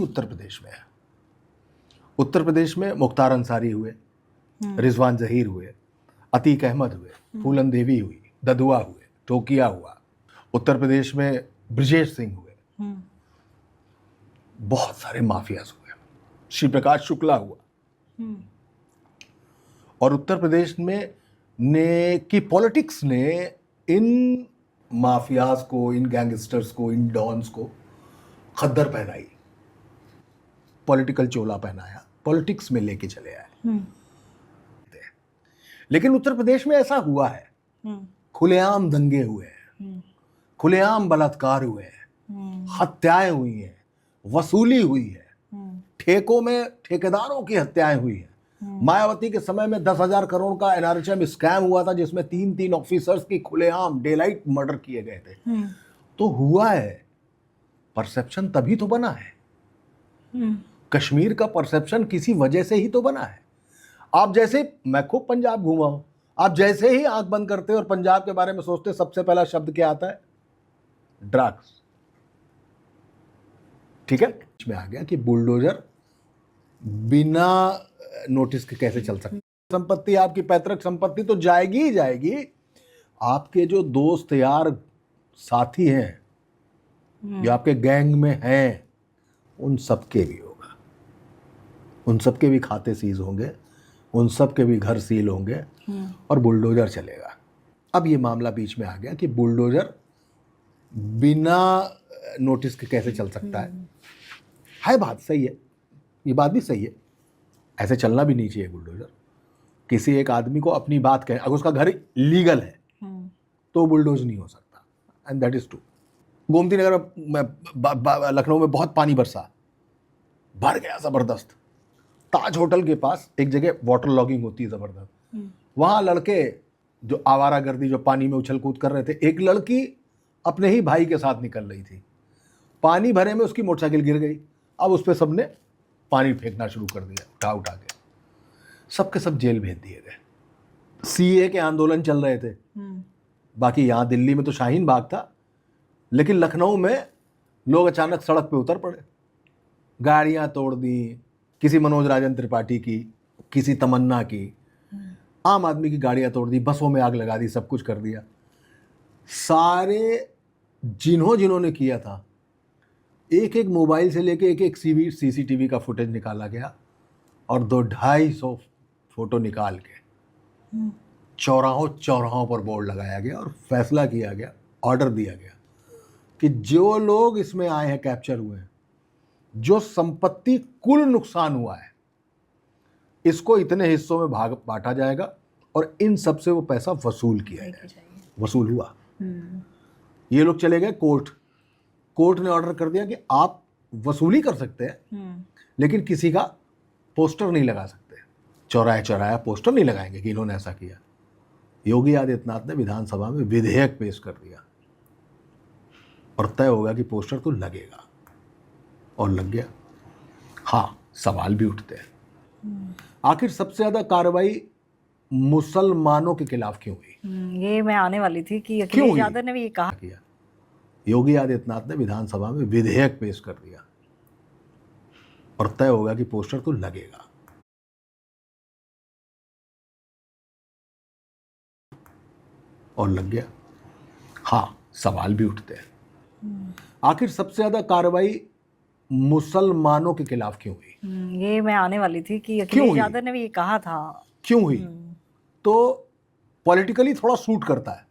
उत्तर प्रदेश में है। उत्तर प्रदेश में मुख्तार अंसारी हुए, रिजवान जहीर हुए, अतीक अहमद हुए, फूलन देवी हुई, ददुआ हुए, टोकिया हुआ। उत्तर प्रदेश में ब्रजेश सिंह हुए, बहुत सारे माफियाज हुए, श्री प्रकाश शुक्ला हुआ। और उत्तर प्रदेश में की पॉलिटिक्स ने इन माफियाज को, इन गैंगस्टर्स को, इन डॉन्स को खद्दर पहनाई, पॉलिटिकल चोला पहनाया, पॉलिटिक्स में लेके चले आए। लेकिन उत्तर प्रदेश में ऐसा हुआ है, खुलेआम दंगे हुए हैं, खुलेआम बलात्कार हुए हैं, हत्याएं हुई हैं, वसूली हुई है, ठेकों में ठेकेदारों की हत्याएं हुई हैं। मायावती के समय में 10,000 करोड़ का एनआरएचएम स्कैम हुआ था, जिसमें 3 ऑफिसर्स की खुलेआम डेलाइट मर्डर किए गए थे। तो हुआ है, परसेप्शन तभी तो बना है। कश्मीर का परसेप्शन किसी वजह से ही तो बना है। आप जैसे, मैं खूब पंजाब घूमा हूं, आप जैसे ही आंख बंद करते और पंजाब के बारे में सोचते, सबसे पहला शब्द क्या आता है? ड्रग्स। ठीक है, इसमें आ गया कि बुलडोजर बिना नोटिस के कैसे चल सकता है। संपत्ति, आपकी पैतृक संपत्ति तो जाएगी ही जाएगी, आपके जो दोस्त यार साथी हैं, जो आपके गैंग में हैं, उन सबके भी होगा, उन सबके भी खाते सीज होंगे, उन सबके भी घर सील होंगे और बुलडोजर चलेगा। अब ये मामला बीच में आ गया कि बुलडोजर बिना नोटिस के कैसे चल सकता है बात सही है, ये बात भी सही है, ऐसे चलना भी नहीं चाहिए बुलडोजर। किसी एक आदमी को अपनी बात कहे, अगर उसका घर लीगल है तो बुलडोज नहीं हो सकता, and that is true. Gomti Nagar में, लखनऊ में बहुत पानी बरसा, भर गया जबरदस्त। ताज होटल के पास एक जगह वाटर लॉगिंग होती है जबरदस्त, वहां लड़के जो आवारागर्दी, जो पानी में उछल कूद कर रहे थे, एक लड़की अपने ही भाई के साथ निकल रही थी, पानी भरे में उसकी मोटरसाइकिल गिर गई। अब उस पर सबने पानी फेंकना शुरू कर दिया, उठा उठा के, सबके सब जेल भेज दिए गए। सीए के आंदोलन चल रहे थे, बाकी यहां दिल्ली में तो शाहीन बाग था, लेकिन लखनऊ में लोग अचानक सड़क पे उतर पड़े, गाड़ियां तोड़ दी, किसी मनोज राजन त्रिपाठी की, किसी तमन्ना की, आम आदमी की गाड़ियां तोड़ दी, बसों में आग लगा दी, सब कुछ कर दिया। सारे जिन्होंने किया था, एक एक मोबाइल से लेके एक एक सीसीटीवी का फुटेज निकाला गया और 200-250 फोटो निकाल के चौराहों पर बोर्ड लगाया गया और फैसला किया गया, ऑर्डर दिया गया कि जो लोग इसमें आए हैं, कैप्चर हुए हैं, जो संपत्ति कुल नुकसान हुआ है, इसको इतने हिस्सों में भाग बांटा जाएगा और इन सब से वो पैसा वसूल किया जाएगा। वसूल हुआ। ये लोग चले गए कोर्ट ने ऑर्डर कर दिया कि आप वसूली कर सकते हैं, लेकिन किसी का पोस्टर नहीं लगा सकते, चौराहे पोस्टर नहीं लगाएंगे कि इन्होंने ऐसा किया। योगी आदित्यनाथ ने विधानसभा में विधेयक पेश कर दिया और तय होगा कि पोस्टर तो लगेगा, और लग गया। हाँ, सवाल भी उठते हैं, आखिर सबसे ज्यादा कार्रवाई मुसलमानों के खिलाफ क्यों हुई? ये मैं आने वाली थी कि अखिलेश यादव ने भी ये कहा किया। योगी आदित्यनाथ ने विधानसभा में विधेयक पेश कर दिया और तय होगा कि पोस्टर तो लगेगा, और लग गया। हाँ, सवाल भी उठते हैं, आखिर सबसे ज्यादा कार्रवाई मुसलमानों के खिलाफ क्यों हुई? ये मैं आने वाली थी कि अखिलेश यादव ने भी ये कहा था। क्यों हुई? तो पॉलिटिकली थोड़ा सूट करता है।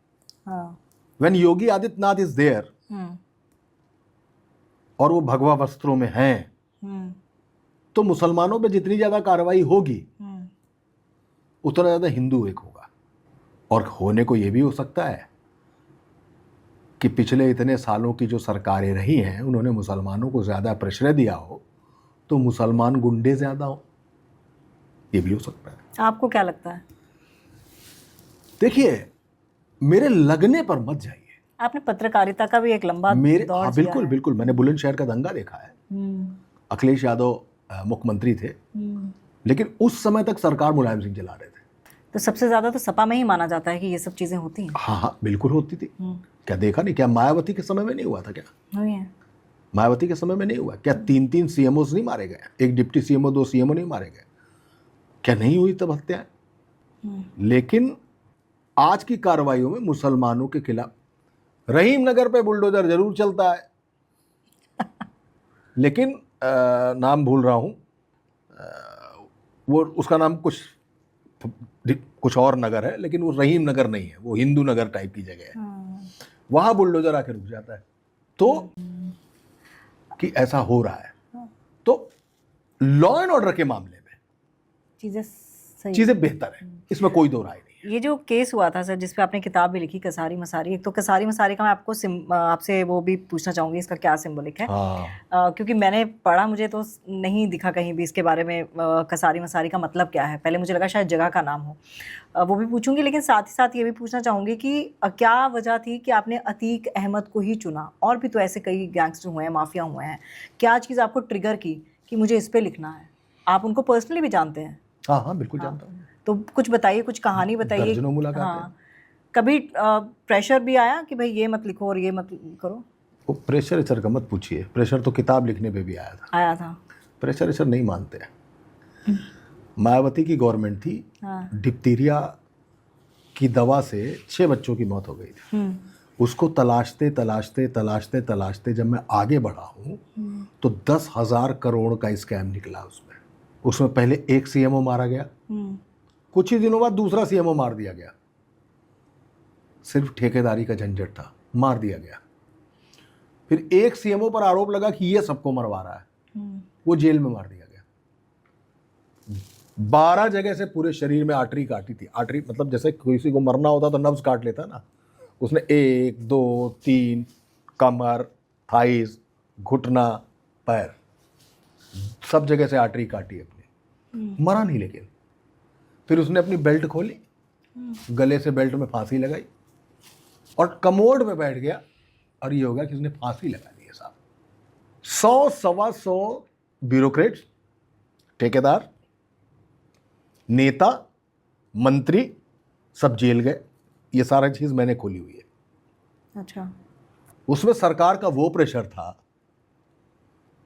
When Yogi Adityanath is there और वो भगवा वस्त्रों में हैं, तो मुसलमानों पे जितनी ज्यादा कार्रवाई होगी उतना ज्यादा हिंदू एक होगा। और होने को ये भी हो सकता है कि पिछले इतने सालों की जो सरकारें रही हैं, उन्होंने मुसलमानों को ज्यादा प्रेशर दिया हो, तो मुसलमान गुंडे ज्यादा हो, ये भी हो सकता है। आपको क्या लगता है? देखिए, मेरे लगने पर मत जाइए। आपने पत्रकारिता का भी एक लंबा दौर हाँ, बिल्कुल, मैंने बुलंदशहर का दंगा देखा है। अखिलेश यादव मुख्यमंत्री थे, लेकिन उस समय तक सरकार मुलायम सिंह चला रहे थे। तो सबसे ज्यादा तो सपा में ही माना जाता है कि ये सब चीजें होती हैं। हाँ, बिल्कुल होती थी। क्या देखा नहीं? क्या मायावती के समय में नहीं हुआ था? क्या हुई है? मायावती के समय में नहीं हुआ क्या? 3-3 सीएमओ नहीं मारे गए? एक डिप्टी सीएमओ, 2 सीएमओ नहीं मारे गए? क्या नहीं हुई तब हत्याएं? लेकिन आज की कार्रवाइयों में मुसलमानों के खिलाफ रहीम नगर पे बुलडोजर जरूर चलता है, लेकिन नाम भूल रहा हूं, वो उसका नाम कुछ और नगर है, लेकिन वो रहीम नगर नहीं है, वो हिंदू नगर टाइप की जगह है। वहां बुलडोजर आके रुक जाता है। तो कि ऐसा हो रहा है, तो लॉ एंड ऑर्डर के मामले में चीजें बेहतर है, इसमें कोई दो राय नहीं है। ये जो केस हुआ था सर, जिसपे आपने किताब भी लिखी कसारी मसारी, एक तो कसारी मसारी का मैं आपको आपसे वो भी पूछना चाहूंगी, इसका क्या सिंबलिक है? क्योंकि मैंने पढ़ा, मुझे तो नहीं दिखा कहीं भी इसके बारे में कसारी मसारी का मतलब क्या है। पहले मुझे लगा शायद जगह का नाम हो, वो भी पूछूंगी, लेकिन साथ ही साथ ये भी पूछना चाहूंगी कि क्या वजह थी कि आपने अतीक अहमद को ही चुना? और भी तो ऐसे कई गैंगस्टर हुए हैं, माफिया हुए हैं, क्या चीज़ आपको ट्रिगर की कि मुझे इस पर लिखना है? आप उनको पर्सनली भी जानते हैं? हाँ, बिल्कुल जानता हूँ। तो कुछ बताइए, कुछ कहानी बताइए। दर्जनों मुलाकातें। हाँ, कभी प्रेशर भी आया कि भाई ये मत लिखो और ये मत करो? वो प्रेशर सर का मत पूछिए, प्रेशर तो किताब लिखने पे भी आया था। प्रेशर सर नहीं मानते हैं। मायावती की गवर्नमेंट थी, डिप्थीरिया की दवा से 6 बच्चों की मौत हो गई थी। उसको तलाशते तलाशते तलाशते तलाशते जब मैं आगे बढ़ा हूँ तो 10,000 करोड़ का स्कैम निकला उसमें पहले एक सीएमओ मारा गया, कुछ ही दिनों बाद दूसरा सीएमओ मार दिया गया। सिर्फ ठेकेदारी का झंझट था, मार दिया गया। फिर एक सीएमओ पर आरोप लगा कि ये सबको मरवा रहा है, वो जेल में मार दिया गया। 12 जगह से पूरे शरीर में आर्टरी काटी थी। आर्टरी मतलब जैसे किसी को मरना होता तो नब्ज काट लेता ना, उसने 1, 2, 3 कमर, थाइस, घुटना, पैर, सब जगह से आर्टरी काटी अपनी। मरा नहीं। लेकिन फिर उसने अपनी बेल्ट खोली, गले से बेल्ट में फांसी लगाई और कमोड में बैठ गया, और ये हो गया कि उसने फांसी लगा दी है साहब। 100-125 ब्यूरोक्रेट्स, ठेकेदार, नेता, मंत्री सब जेल गए। ये सारा चीज मैंने खोली हुई है। अच्छा। उसमें सरकार का वो प्रेशर था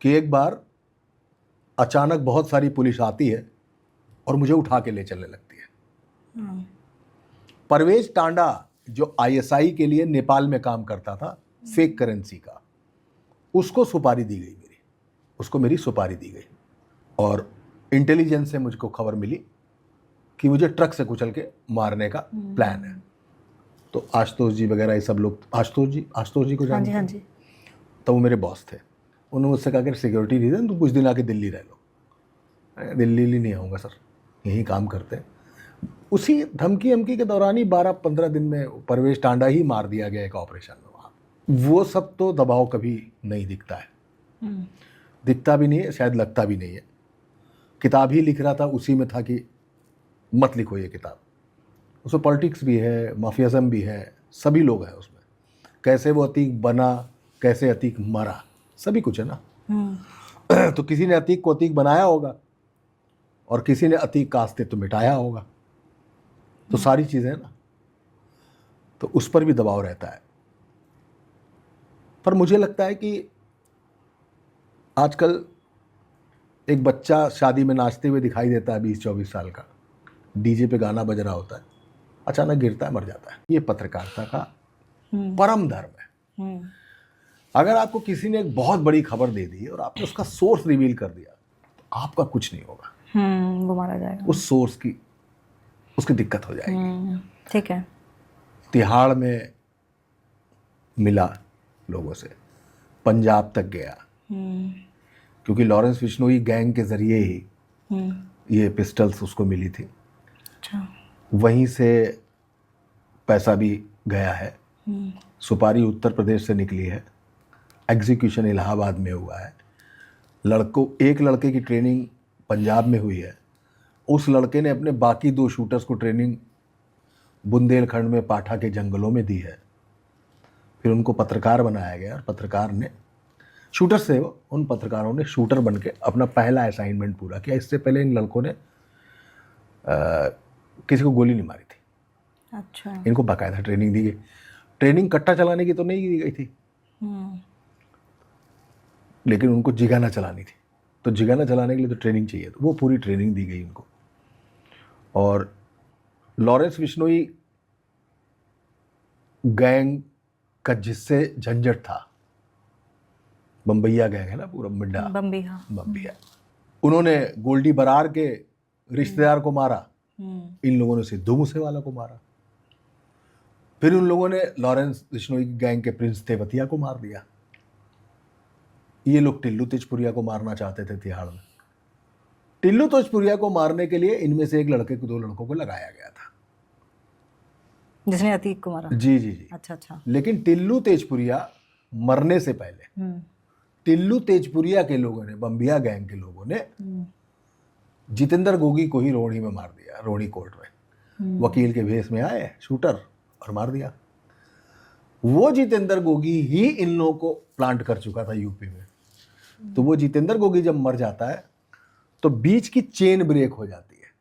कि एक बार अचानक बहुत सारी पुलिस आती है और मुझे उठा के ले चलने लगती है। परवेज टांडा जो आईएसआई के लिए नेपाल में काम करता था, फेक करेंसी का, उसको सुपारी दी गई, उसको मेरी सुपारी दी गई, और इंटेलिजेंस से मुझको खबर मिली कि मुझे ट्रक से कुचल के मारने का प्लान है। तो आशुतोष जी वगैरह ये सब लोग, आशुतोष जी को जानते हैं? हाँ जी। तो वो मेरे बॉस थे। उन्होंने मुझसे कहा कि सिक्योरिटी रीजन तो कुछ दिन आके दिल्ली रह लो। दिल्ली नहीं आऊँगा सर, यहीं काम करते हैं। उसी धमकी के दौरान ही 12-15 दिन में परवेज टांडा ही मार दिया गया एक ऑपरेशन में वहाँ। वो सब तो दबाव कभी नहीं दिखता है, दिखता भी नहीं है, शायद लगता भी नहीं है। किताब ही लिख रहा था, उसी में था कि मत लिखो ये किताब। उसमें पॉलिटिक्स भी है, माफियाज़म भी है, सभी लोग हैं उसमें। कैसे वो अतीक बना, कैसे अतीक मरा, सभी कुछ है ना। तो किसी ने अतीक को अतीक बनाया होगा और किसी ने अतीक का अस्तित्व मिटाया होगा, तो सारी चीज़ें हैं ना, तो उस पर भी दबाव रहता है। पर मुझे लगता है कि आजकल एक बच्चा शादी में नाचते हुए दिखाई देता है 20-24 साल का, डीजे पे गाना बज रहा होता है, अचानक गिरता है, मर जाता है। ये पत्रकारिता का परम धर्म है। अगर आपको किसी ने एक बहुत बड़ी खबर दे दी और आपने उसका सोर्स रिवील कर दिया तो आपका कुछ नहीं होगा, वो मारा जाएगा, उस सोर्स की उसकी दिक्कत हो जाएगी। ठीक है। तिहाड़ में मिला लोगों से, पंजाब तक गया, क्योंकि लॉरेंस बिश्नोई गैंग के जरिए ही ये पिस्टल्स उसको मिली थी। अच्छा। वहीं से पैसा भी गया है, सुपारी उत्तर प्रदेश से निकली है, एग्जीक्यूशन इलाहाबाद में हुआ है। एक लड़के की ट्रेनिंग पंजाब में हुई है, उस लड़के ने अपने बाकी 2 शूटर्स को ट्रेनिंग बुंदेलखंड में पाठा के जंगलों में दी है। फिर उनको पत्रकार बनाया गया, और पत्रकार ने, शूटर से उन पत्रकारों ने शूटर बन के अपना पहला असाइनमेंट पूरा किया। इससे पहले इन लड़कों ने किसी को गोली नहीं मारी थी। अच्छा। इनको बाकायदा ट्रेनिंग दी गई। ट्रेनिंग कट्टा चलाने की तो नहीं दी गई थी। लेकिन उनको जिगाना चलानी थी। तो जिगाना चलाने के लिए तो ट्रेनिंग चाहिए, तो वो पूरी ट्रेनिंग दी गई उनको। और लॉरेंस बिश्नोई गैंग का जिससे झंझट था, बम्बैया गैंग है ना पूरा, मिड्डा बम्बई, हाँ। बम्बैया, उन्होंने गोल्डी बरार के रिश्तेदार को मारा, इन लोगों ने सिद्धू मूसेवाला को मारा। फिर उन लोगों ने लॉरेंस बिश्नोई गैंग के प्रिंस तेवतिया को मार दिया। ये लोग टिल्लू तेजपुरिया को मारना चाहते थे तिहाड़ में। टिल्लू तेजपुरिया को मारने के लिए इनमें से एक लड़के को, 2 लड़कों को लगाया गया था, जिसने अतीक को मारा। जी जी जी। अच्छा। लेकिन टिल्लू तेजपुरिया मरने से पहले टिल्लू तेजपुरिया के लोगों ने, बम्बिया गैंग के लोगों ने जितेंद्र गोगी को ही रोहिणी में मार दिया, रोहिणी कोर्ट में वकील के भेष में आए शूटर और मार दिया। वो जितेंद्र गोगी ही इन लोगों को प्लांट कर चुका था यूपी में। तो वो जितेंद्र गोगी जब मर जाता है तो बीच की चेन ब्रेक हो जाती है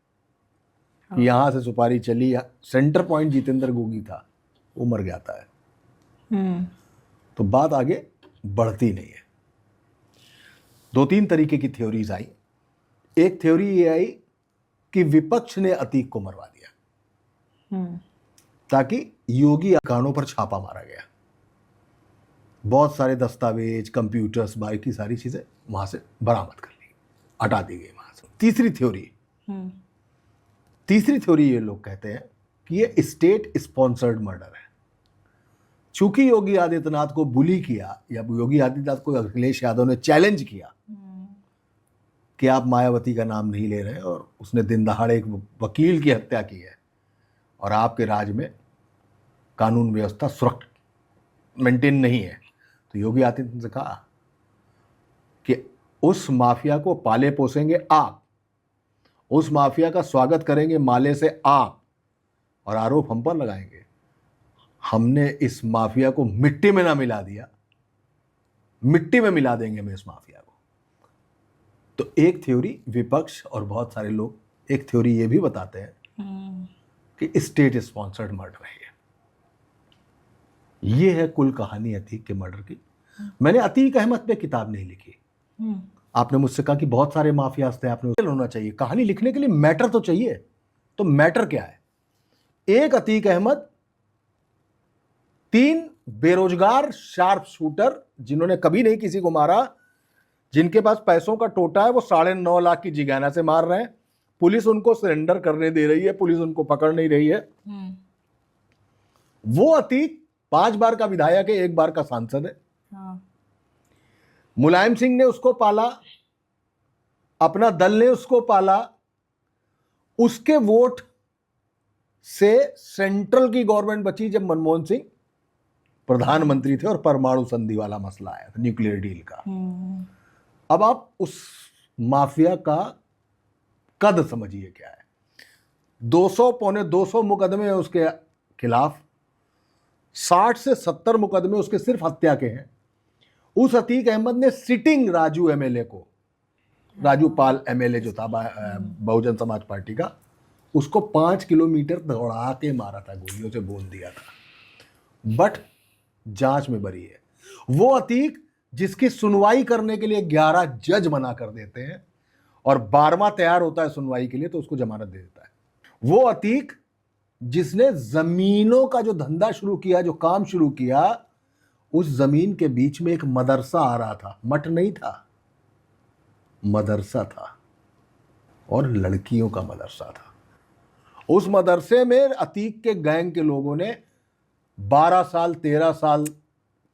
कि यहां से सुपारी चली, सेंटर पॉइंट जितेंद्र गोगी था, वो मर जाता है। तो बात आगे बढ़ती नहीं है। 2-3 तरीके की थ्योरीज आई। एक थ्योरी ये आई कि विपक्ष ने अतीक को मरवा दिया ताकि योगी कानों पर छापा मारा गया, बहुत सारे दस्तावेज, कंप्यूटर्स, बाकी सारी चीजें वहां से बरामद कर ली, हटा दी गई वहां से। तीसरी थ्योरी ये लोग कहते हैं कि ये स्टेट स्पॉन्सर्ड मर्डर है। चूंकि योगी आदित्यनाथ को बुली किया, या योगी आदित्यनाथ को अखिलेश यादव ने चैलेंज किया कि आप मायावती का नाम नहीं ले रहे, और उसने दिन दहाड़े एक वकील की हत्या की है, और आपके राज में कानून व्यवस्था सुरक्षित मेंटेन नहीं है, तो योगी आदित्यनाथ ने कहा कि उस माफिया को पाले पोसेंगे आप, उस माफिया का स्वागत करेंगे माले से आप, और आरोप हम पर लगाएंगे। हमने इस माफिया को मिट्टी में ना मिला दिया, मिट्टी में मिला देंगे हम इस माफिया को। तो एक थ्योरी विपक्ष और बहुत सारे लोग एक थ्योरी ये भी बताते हैं कि स्टेट स्पॉन्सर्ड मर्डर है। ये है कुल कहानी अतीक के मर्डर की। मैंने अतीक अहमद पे किताब नहीं लिखी। आपने मुझसे कहा कि बहुत सारे माफियाज थे, आपने होना चाहिए कहानी लिखने के लिए, मैटर तो चाहिए। तो मैटर क्या है? एक अतीक अहमद, 3 बेरोजगार शार्प शूटर जिन्होंने कभी नहीं किसी को मारा, जिनके पास पैसों का टोटा है, वो 9.5 लाख की जिगाना से मार रहे हैं। पुलिस उनको सरेंडर करने दे रही है, पुलिस उनको पकड़ नहीं रही है। वो अतीक 5 बार का विधायक है, 1 बार का सांसद है। मुलायम सिंह ने उसको पाला, अपना दल ने उसको पाला, उसके वोट से सेंट्रल की गवर्नमेंट बची जब मनमोहन सिंह प्रधानमंत्री थे और परमाणु संधि वाला मसला आया था, न्यूक्लियर डील का। अब आप उस माफिया का कद समझिए क्या है। 200 पौने 200 मुकदमे हैं उसके खिलाफ, 60 से 70 मुकदमे उसके सिर्फ हत्या के हैं। उस अतीक अहमद ने सिटिंग राजू एमएलए को, राजू पाल एमएलए जो था बहुजन समाज पार्टी का, उसको 5 किलोमीटर दौड़ा के मारा था, गोलियों से भून दिया था, बट जांच में बरी है। वो अतीक जिसकी सुनवाई करने के लिए 11 जज मना कर देते हैं और 12वां तैयार होता है सुनवाई के लिए तो उसको जमानत दे देता है। वो अतीक जिसने जमीनों का जो धंधा शुरू किया, जो काम शुरू किया, उस जमीन के बीच में एक मदरसा आ रहा था, मठ नहीं था, मदरसा था, और लड़कियों का मदरसा था। उस मदरसे में अतीक के गैंग के लोगों ने 12 साल 13 साल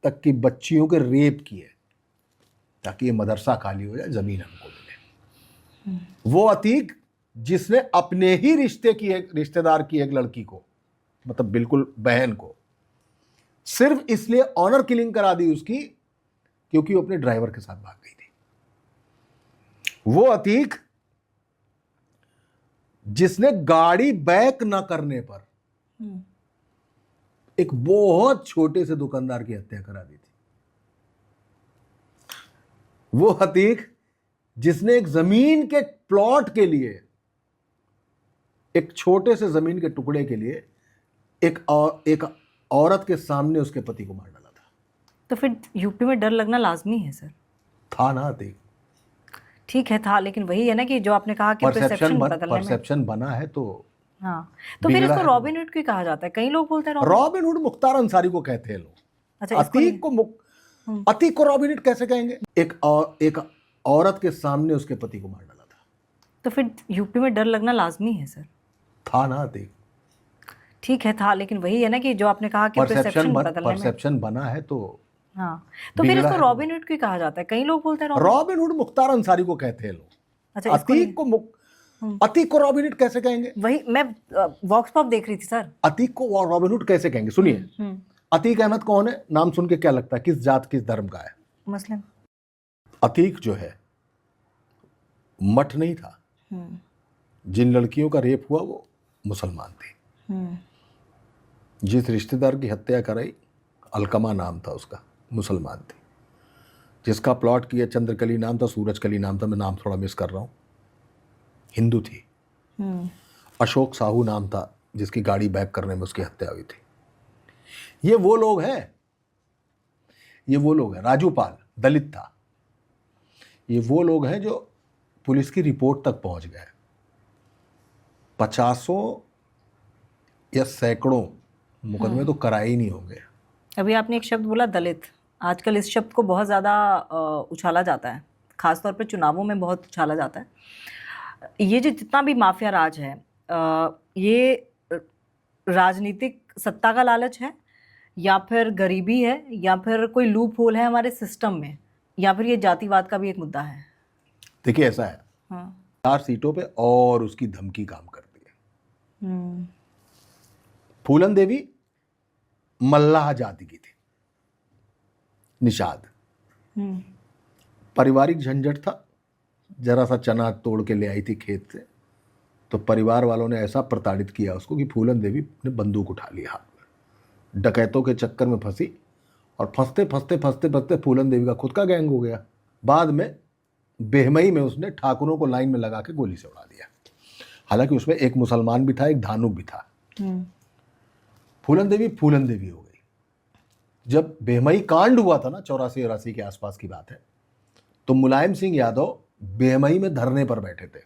तक की बच्चियों के रेप किए ताकि ये मदरसा खाली हो जाए, जमीन हमको मिले। वो अतीक जिसने अपने ही रिश्तेदार की एक लड़की को, मतलब बिल्कुल बहन को, सिर्फ इसलिए ऑनर किलिंग करा दी उसकी क्योंकि वो अपने ड्राइवर के साथ भाग गई थी। वो अतीक जिसने गाड़ी बैक न करने पर एक बहुत छोटे से दुकानदार की हत्या करा दी थी। वो अतीक जिसने एक जमीन के प्लॉट के लिए, एक छोटे से जमीन के टुकड़े के लिए एक औरत के सामने उसके पति को मार डाला था। तो फिर यूपी में डर लगना लाजमी है सर। था ना अतीक। ठीक है था, लेकिन वही है ना कि जो आपने कहा कि परसेप्शन बदलने में। परसेप्शन बना है तो हाँ, तो फिर इसको रॉबिनहुड क्यों कहा जाता है? कई लोग बोलते हैं रॉबिनहुड मुख्तार अंसारी को कहते हैं लोग। अच्छा, अतीक को रॉबिनहुड कैसे कहेंगे? एक औरत के सामने उसके पति को मार डाला था। तो फिर यूपी में डर लगना लाजमी है सर। था ना अतीक। ठीक है था, लेकिन वही है ना कि जो आपने कहा कि परसेप्शन बदलने में। परसेप्शन बना है तो हाँ, तो फिर इसको रॉबिनहुड क्यों कहा जाता है? कई लोग बोलते हैं रॉबिनहुड मुख्तार अंसारी को कहते हैं लोग। अच्छा, अतीक को रॉबिनहुड कैसे कहेंगे? वही मैं वॉक्स पॉप देख रही थी सर। अतीक को रॉबिनहुड कैसे कहेंगे? सुनिए, अतीक अहमद कौन है? नाम सुन के क्या लगता है किस जात किस धर्म का है? मुस्लिम। अतीक जो है मठ नहीं था। जिन लड़कियों का रेप हुआ वो मुसलमान थी। जिस रिश्तेदार की हत्या कराई, अलकमा नाम था उसका, मुसलमान थी। जिसका प्लॉट किया, चंद्रकली नाम था, सूरजकली नाम था, मैं नाम थोड़ा मिस कर रहा हूँ, हिंदू थी। अशोक साहू नाम था जिसकी गाड़ी बैक करने में उसकी हत्या हुई थी। ये वो लोग हैं, ये वो लोग हैं। राजू पाल दलित था। ये वो लोग हैं जो पुलिस की रिपोर्ट तक पहुंच गए। 50 या सैकड़ों मुकदमे तो कराए ही नहीं होंगे। अभी आपने एक शब्द बोला दलित। आजकल इस शब्द को बहुत ज़्यादा उछाला जाता है, खासतौर पर चुनावों में बहुत उछाला जाता है। ये जो जितना भी माफिया राज है, ये राजनीतिक सत्ता का लालच है, या फिर गरीबी है, या फिर कोई लूप होल है हमारे सिस्टम में, या फिर ये जातिवाद का भी एक मुद्दा है? देखिए ऐसा है, 4 सीटों पे और उसकी धमकी काम करती है। फूलन देवी मल्लाह जाति की थी, निषाद। पारिवारिक झंझट था, जरा सा चना तोड़ के ले आई थी खेत से, तो परिवार वालों ने ऐसा प्रताड़ित किया उसको कि फूलन देवी ने बंदूक उठा ली हाथ में। डकैतों के चक्कर में फंसी और फंसते फंसते फंसते फंसते फूलन देवी का खुद का गैंग हो गया। बाद में बेहमई में उसने ठाकुरों को लाइन में लगा के गोली से उड़ा दिया। हालांकि उसमें एक मुसलमान भी था, एक धानुक भी था। फूलन देवी हो गई। जब बेहमई कांड हुआ था ना, 84-84 के आसपास की बात है, तो मुलायम सिंह यादव बेहमई में धरने पर बैठे थे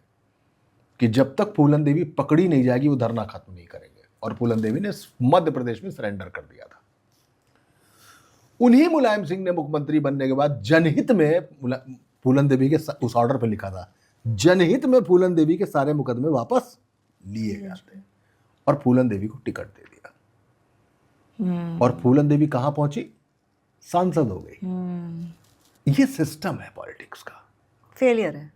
कि जब तक फूलन देवी पकड़ी नहीं जाएगी वो धरना खत्म नहीं करेंगे। और फूलन देवी ने मध्य प्रदेश में सरेंडर कर दिया था। उन्हीं मुलायम सिंह ने मुख्यमंत्री बनने के बाद जनहित में फूलन देवी के उस ऑर्डर पर लिखा था, जनहित में फूलन देवी के सारे मुकदमे वापस लिए जाते, और फूलन देवी को टिकट दे दिया। और फूलन देवी कहां पहुंची? सांसद हो गई। ये सिस्टम है पॉलिटिक्स का, फेलियर है।